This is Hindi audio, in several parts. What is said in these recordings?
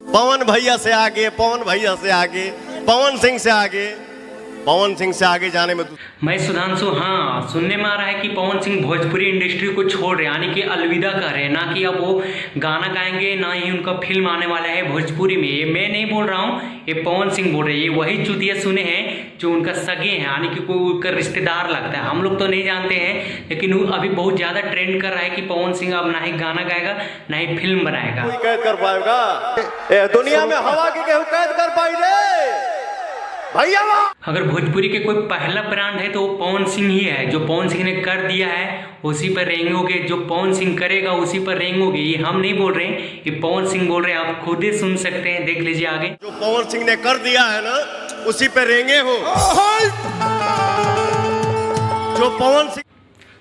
पवन भैया से आगे, पवन भैया से आगे, पवन सिंह से आगे, पवन सिंह से आगे जाने में मैं सुधांशु। हाँ, सुनने में आ रहा है कि पवन सिंह भोजपुरी इंडस्ट्री को छोड़ रहे, यानी कि अलविदा कर रहे हैं। ना कि अब वो गाना गाएंगे, ना ही उनका फिल्म आने वाला है भोजपुरी में। ये मैं नहीं बोल रहा हूँ, ये पवन सिंह बोल रहे हैं। ये वही चुतिया सुने हैं जो उनका सगे हैं, यानी कि कोई उनका रिश्तेदार लगता है। हम लोग तो नहीं जानते हैं, लेकिन वो अभी बहुत ज़्यादा ट्रेंड कर रहा है कि पवन सिंह अब ना ही गाना गाएगा, ना ही फिल्म बनाएगा। कोई कैद कर पाएगा दुनिया में? हवा की केहू कैद कर पाई रे भैया। अगर भोजपुरी के कोई पहला ब्रांड है तो वो पवन सिंह ही है। जो पवन सिंह ने कर दिया है उसी पर रेंगोगे, जो पवन सिंह करेगा उसी पर रेंगोगे। ये हम नहीं बोल रहे हैं, ये पवन सिंह बोल रहे हैं। आप खुद ही सुन सकते हैं, देख लीजिए आगे। जो पवन सिंह ने कर दिया है ना, उसी पे रेंगे हो। जो पवन सिंह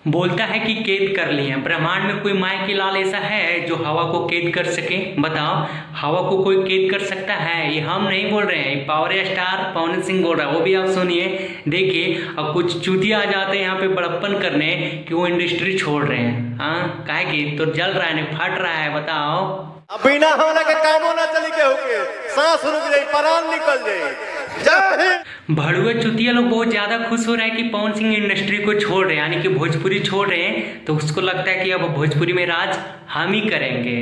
बोलता है कि कैद कर लिए हैं। ब्रह्मांड में कोई माय के लाल ऐसा है जो हवा को कैद कर सके? बताओ, हवा को कोई कैद कर सकता है? ये हम नहीं बोल रहे हैं, पावर स्टार पवन सिंह बोल रहा है। वो भी आप सुनिए, देखिए। अब कुछ चूतिया आ जाते हैं यहाँ पे बड़प्पन करने कि वो इंडस्ट्री छोड़ रहे हैं। हाँ, काहे कि तो जल रहा है, फट रहा है। बताओ, अब बिना होने के कामों ना चली के होके सांस रुक जाए, प्राण निकल जाए। भड़ुआ चुतिया लोग बहुत ज्यादा खुश हो रहे हैं कि पवन सिंह इंडस्ट्री को छोड़ रहे हैं, यानी कि भोजपुरी छोड़ रहे हैं। तो उसको लगता है कि अब भोजपुरी में राज हम ही करेंगे।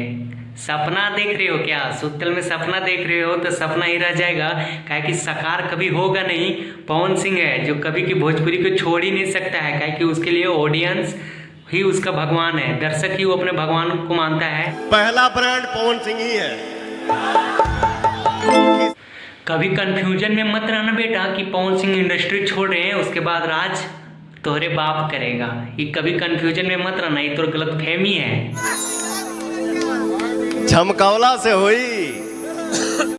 सपना देख रहे हो क्या? सुतल में सपना देख रहे हो तो सपना ही रह जाएगा, काहे कि साकार कभी होगा नहीं। पवन सिंह है जो कभी की भोजपुरी को छोड़ ही नहीं सकता है, काहे कि उसके लिए ऑडियंस ही उसका भगवान है, दर्शक ही वो अपने भगवान को मानता है। पहला ब्रांड पवन सिंह ही है। कभी कंफ्यूजन में मत रहना बेटा कि पवन सिंह इंडस्ट्री छोड़ रहे हैं उसके बाद राज तोहरे बाप करेगा। ये कभी कंफ्यूजन में मत रहना, ये तो गलतफहमी है। झमकौला से हुई